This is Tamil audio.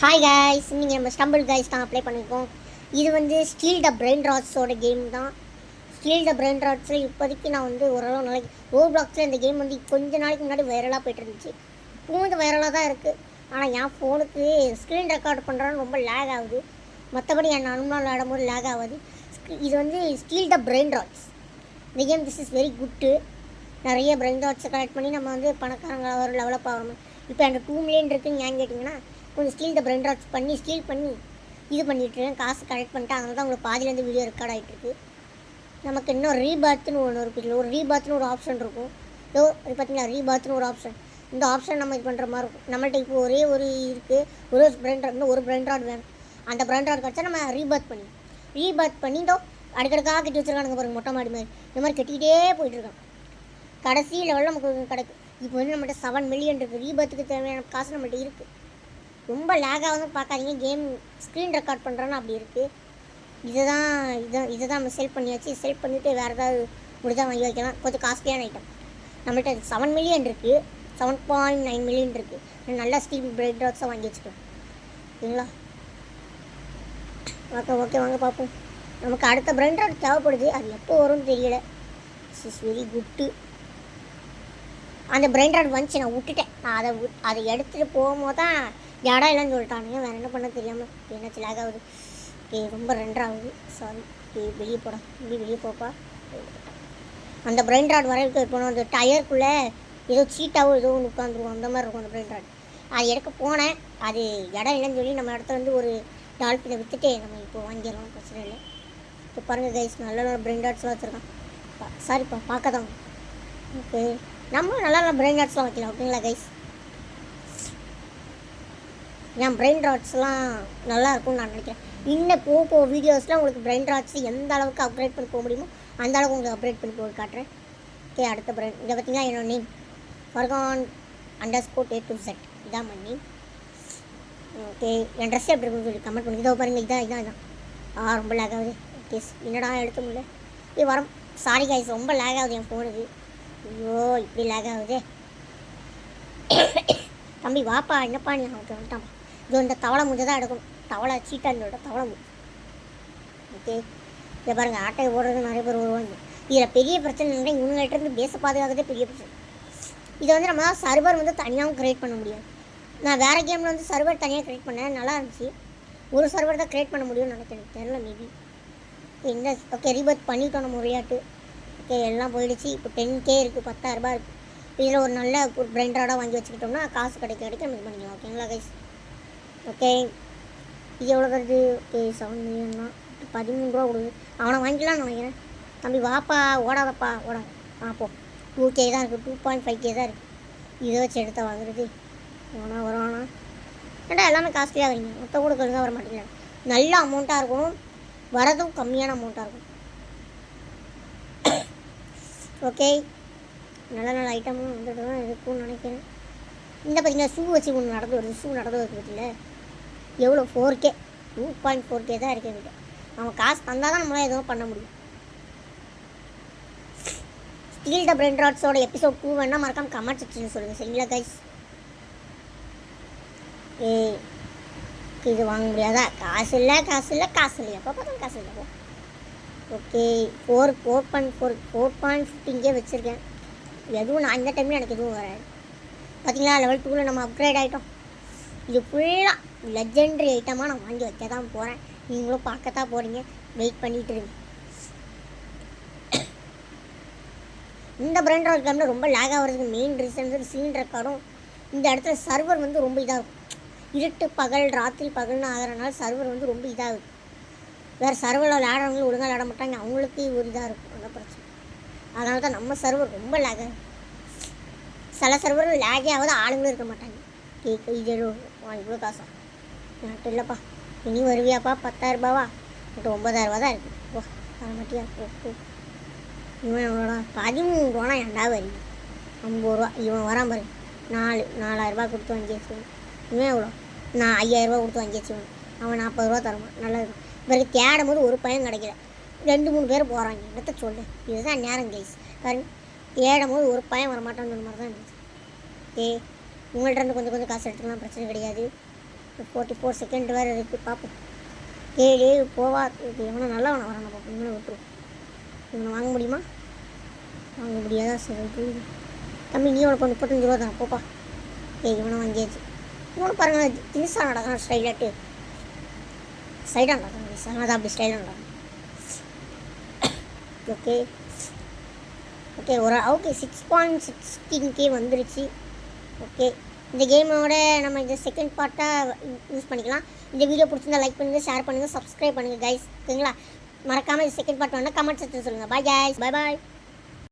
ஹாய் கைஸ், நீங்கள் நம்ம ஸ்டம்பிள் கைஸ் தான் அப்ளை பண்ணியிருக்கோம். இது வந்து ஸ்டீல் த பிரெயின் ராட்ஸோட கேம் தான். ஸ்டீல் த பிரெயின் ராட்ஸில் இப்போதைக்கு நான் வந்து ஓரளவு நாளைக்கு ரோப்ளாக்ஸில் இந்த கேம் வந்து கொஞ்ச நாளைக்கு முன்னாடி வைரலாக போய்ட்டு இருந்துச்சு. இப்போவும் இது வைரலாக தான் இருக்குது. ஆனால் என் ஃபோனுக்கு ஸ்க்ரீன் ரெக்கார்ட் பண்ணுறான்னு ரொம்ப லேக் ஆகுது. மற்றபடி என் நார்மல் விளையாடும்போது லேக் ஆகாது. இது வந்து ஸ்டீல் த பிரெயின் ராட்ஸ். இந்த game this is very good. நிறைய பிரெயின் ராட்ஸை கலெக்ட் பண்ணி நம்ம வந்து பணக்காரங்க ஒரு லெவலப் ஆகணும். இப்போ எனக்கு 2 மில்லியன் இருக்குன்னு ஏன் கேட்டிங்கன்னா, கொஞ்சம் ஸ்டீல் த பிரெயின் ராட்ஸ் பண்ணி ஸ்டீல் பண்ணி இது பண்ணிட்டுருக்கேன். காசு கலெக்ட் பண்ணிட்டு அதனால தான் உங்களுக்கு பாதியிலேருந்து வீடியோ ரெக்கார்ட் ஆகிட்டுருக்கு. நமக்கு இன்னும் ரீபாத்னு ஒன்று இருக்குது. ஒரு ரீபாத்னு ஒரு ஆப்ஷன் இருக்கும். இதோ இது பார்த்தீங்களா, ரீபாத்னு ஒரு ஆப்ஷன். இந்த ஆப்ஷன் நம்ம இது பண்ணுற மாதிரி இருக்கும். நம்மள்ட்ட இப்போ ஒரே ஒரு இருக்குது, ஒரு பிரெயின் ராட், இன்னும் ஒரு பிரெயின் ராட் வேணும். அந்த பிரெயின் ராட் கிடச்சா நம்ம ரீபாத் பண்ணி இதோ அடுக்கடுக்காக கட்டி வச்சுருக்கானுங்க பாருங்கள், மொட்டை மாடி மாதிரி. இந்த மாதிரி கட்டிக்கிட்டே போயிட்டுருக்கான். கடைசி லெவலில் நமக்கு கிடைக்கும். இப்போ வந்து நம்மள்ட்ட 7 மில்லியன் இருக்குது. ரீபாத்துக்கு தேவையான காசு நம்மள்ட்ட இருக்குது. ரொம்ப லேகாக வந்து பார்க்காதீங்க. கேம் ஸ்க்ரீன் ரெக்கார்ட் பண்ணுறோன்னு அப்படி இருக்குது. இதை தான் நம்ம செல் பண்ணியாச்சு. செல் பண்ணிவிட்டு வேறு ஏதாவது முடிஞ்சால் வாங்கி வைக்கலாம். கொஞ்சம் காஸ்ட்லியான ஐட்டம். நம்மள்ட்ட 7 மில்லியன் இருக்குது, 7.9 மில்லியன் இருக்குது. நல்லா ஸ்டீல் பிரெட் ராட்ஸாக வாங்கி வச்சுக்கலாம். ஓகேங்களா? ஓகே வாங்க பார்ப்போம். நமக்கு அடுத்த பிரெண்ட் ராட் தேவைப்படுது. அது எப்போ வரும்னு தெரியல. This is very good. அந்த பிரெயின் ராட் வந்துச்சு, நான் விட்டுட்டேன். நான் அதை எடுத்துகிட்டு போகும்போது தான் இடம் இல்லைன்னு சொல்லிட்டானுங்க. வேறு என்ன பண்ண தெரியாமல் என்னாச்சு லேக் ஆகுது. ரொம்ப ரெண்டாகுது. சாரி. வெளியே போடா, வெளியே போப்பா. அந்த பிரெயின் ராட் வரைக்கும் போனோம். அந்த டயருக்குள்ளே ஏதோ சீட்டாவோ ஏதோ ஒன்று உட்காந்துருவோம். அந்த மாதிரி இருக்கும் அந்த பிரெயின் ராட். அது எடுக்க போனேன். அது இடம் இல்லைன்னு சொல்லி நம்ம இடத்துல வந்து ஒரு டால்ஃபினை விற்றுட்டு நம்ம இப்போ வாங்கிடலாம், பிரச்சனை இல்லை. இப்போ பாருங்கள் கைஸ், நல்ல பிரெயின் ராட்ஸ்லாம் வச்சுருக்கான். சாரிப்பா, பார்க்க தான். ஓகே, நம்ம நல்லா பிரெயின் ராட்ஸ்லாம் வைக்கலாம். ஓகேங்களா கைஸ்? என் பிரெயின் ராட்ஸ்லாம் நல்லா இருக்கும்னு நான் நினைக்கிறேன். இன்னும் போக வீடியோஸில் உங்களுக்கு பிரெயின் ராட்ஸ் எந்த அளவுக்கு அப்கிரேட் பண்ணி போக முடியுமோ அந்த அளவுக்கு உங்களுக்கு அப்கிரேட் பண்ணி போய் காட்டுறேன். ஓகே, அடுத்த பிரெயின் இதை பார்த்தீங்கன்னா என்னோட நேம் Fargan_A2Z. இதான் பண்ணி. ஓகே, என் ட்ரெஸ் எப்படி இருக்குன்னு சொல்லி கமெண்ட் பண்ணி. இதோ பாருங்கள், இதான் ரொம்ப லேக் ஆகுது. ஓகே, என்னடா எடுத்த முடியல. இது வரோம். சாரி கைஸ், ரொம்ப லேக் ஆகுது என் ஃபோனுக்கு. ஐயோ, இப்படி லேக் ஆகுது. தம்பி வாப்பா, என்னப்பா நீ அவனுக்கு வந்துட்டான். இது இந்த தவளை மூஞ்சை தான் எடுக்கணும். தவளை சீட்டானோட தவளை மூஞ்சி. ஓகே, இதை பாருங்கள், ஆட்டை ஓடுறது நிறைய பேர் வருவாங்க. இதில் பெரிய பிரச்சனை இல்லை, இவங்கள்ட்டேருந்து பேச பாதுகாக்கிறதே பெரிய பிரச்சனை. இதை வந்து நம்ம சர்வர் வந்து தனியாகவும் க்ரியேட் பண்ண முடியாது. நான் வேறு கேமில் வந்து சர்வர் தனியாக க்ரியேட் பண்ணேன், நல்லா இருந்துச்சு. ஒரு சர்வர் தான் க்ரியேட் பண்ண முடியும்னு நினைக்கிறேன், தெரில மேபி. இந்த ஓகே, ரீபத் பண்ணிட்டோம் நம்ம விளையாட்டு. ஓகே, எல்லாம் போயிடுச்சு. இப்போ 10K இருக்குது, 10,000 இருக்குது. இதில் ஒரு நல்ல ஒரு பிரெயின் ராடாக வாங்கி வச்சுக்கிட்டோம்னா காசு கிடைக்க நம்ம இது பண்ணிக்கலாம். ஓகேங்களா கைஸ்? ஓகே, இது எவ்வளோ வருது? ஓகே, 7 மில்லியன் தான். 13 ரூபா கொடுக்குது. அவனை வாங்கிக்கலாம்னு நினைக்கிறேன். தம்பி வாப்பா, ஓடாதப்பா, ஓடாத. போ. 2K தான் இருக்குது, 2.5K தான் இருக்குது. இதை வச்சு எடுத்த வாங்குறது வரானா? ஏன்டா எல்லாமே காஸ்ட்லியாக வரீங்க. மொத்த கூட கழுதாக வர மாட்டேங்கிறேன். நல்ல அமௌண்ட்டாக இருக்கணும், வரதும் கம்மியான அமௌண்ட்டாக இருக்கும். ஓகே, நல்ல ஐட்டமும் வந்துட்டு தான் இருக்கும்னு நினைக்கிறேன். இந்த பார்த்தீங்கன்னா ஷூ வச்சு ஒன்று நடந்து வருது. ஷூ நடந்து வருது பார்த்தீங்களா? எவ்வளோ? 4K, 2.4K தான் இருக்கு என்கிட்ட. அவன் காசு தந்தால் தான் நம்மளால் எதுவும் பண்ண முடியும். ஸ்டீல் த பிரெயின் ராட்ஸோட எபிசோட் 2 வேணால் மறக்காம கமெண்ட் செக்ஷன் சொல்லுங்கள், சரிங்களா கைஸ்? இது வாங்க முடியாதா? காசு இல்லை எப்போ பார்த்தாலும் காசு இல்லை. ஓகே, 4.15K வச்சுருக்கேன். எதுவும் நான் இந்த டைமில் எனக்கு எதுவும் வராது. பார்த்தீங்களா, லெவல் 2ல் நம்ம அப்கிரேட் ஆகிட்டோம். இது ஃபுல்லாக லெஜெண்டரி ஐட்டமாக நான் வாங்கி வைக்க தான் போகிறேன். நீங்களும் பார்க்கத்தான் போகிறீங்க, வெயிட் பண்ணிகிட்டு இருங்க. இந்த பிரெண்ட் ராட் கேமில் ரொம்ப லேக் ஆகிறதுக்கு மெயின் ரீசன் வந்து ஸ்க்ரீன் ரெக்கார்டும். இந்த இடத்துல சர்வர் வந்து ரொம்ப இதாகும். இருட்டு பகல் ராத்திரி பகல்னு ஆகிறனால சர்வர் வந்து ரொம்ப இதாகுது. வேறு சர்வரில் விளையாடுறவங்களும் ஒழுங்காக விளையாட மாட்டாங்க, அவங்களுக்கு ஒரு இதாக இருக்கும். அந்த பிரச்சனை. அதனால தான் நம்ம சர்வர் ரொம்ப லேக் ஆகுது. சில சர்வர் லேகே ஆகுது, ஆளுங்களும் இருக்க மாட்டாங்க. இது இவ்வளோ காசா? நாட்டு இல்லைப்பா. இனி வருவியாப்பா? 10,000 ரூபாவா? நட்டு 9,000 தான் இருக்குது. ஓ, வர மாட்டியா? இவன் எவ்வளோடா? 13 ரூபானா ஏன்டா வரீங்க? 50 ரூபா. இவன் வரான் பாரு, 4,000 ரூபா கொடுத்து வாங்கி வச்சுக்கணும். இவன் எவ்வளோ? நான் 5,000 ரூபா கொடுத்து வாங்கி வச்சுக்கணும். அவன் 40 ரூபா தருவான். நல்லா இருக்கும். இவருக்கு தேடும் போது ஒரு பையன் கிடைக்கல, 2-3 பேர் போகிறாங்க. என்னத்த சொல்லு, இதுதான் நேரம் கைஸ். பாருங்க, தேடும் போது ஒரு பையன் வரமாட்டான்னு மாதிரி தான் இருந்துச்சு. ஓகே, உங்கள்கிட்ட கொஞ்சம் காசு எடுத்துக்கலாம், பிரச்சனை கிடையாது. 44 செகண்ட் வேறு இருக்குது பார்ப்போம். ஏழு போவா இது எவனை நல்லா வரான பார்ப்போம். இவனை விட்டுருவோம். இவனை வாங்க முடியுமா? வாங்க முடியாதா? சரி தம்பி நீ உனக்கு 35 ரூபா தான் போப்பா. இவனை வாங்கியாச்சு. இவனை பாருங்கள் தினிசாக நடக்கிறான் ஸ்டைலாட்டு. ஸ்டைலாக நடக்கிறான் சார், அதான் அப்படி ஸ்டைலாக நடக்கும். ஓகே ஓகே 6.16K வந்துருச்சு. ஓகே இந்த கேமோட நம்ம இந்த செகண்ட் பார்ட்டாக யூஸ் பண்ணிக்கலாம். இந்த வீடியோ பிடிச்சிருந்தா லைக் பண்ணுங்கள், ஷேர் பண்ணுங்கள், சப்ஸ்கிரைப் பண்ணுங்கள் கைஸ். ஓகேங்களா? மறக்காமல் இந்த செகண்ட் பார்ட் வேணால் கமெண்ட் செக்ஷன் சொல்லுங்கள். பாய் கைஸ், பாய்.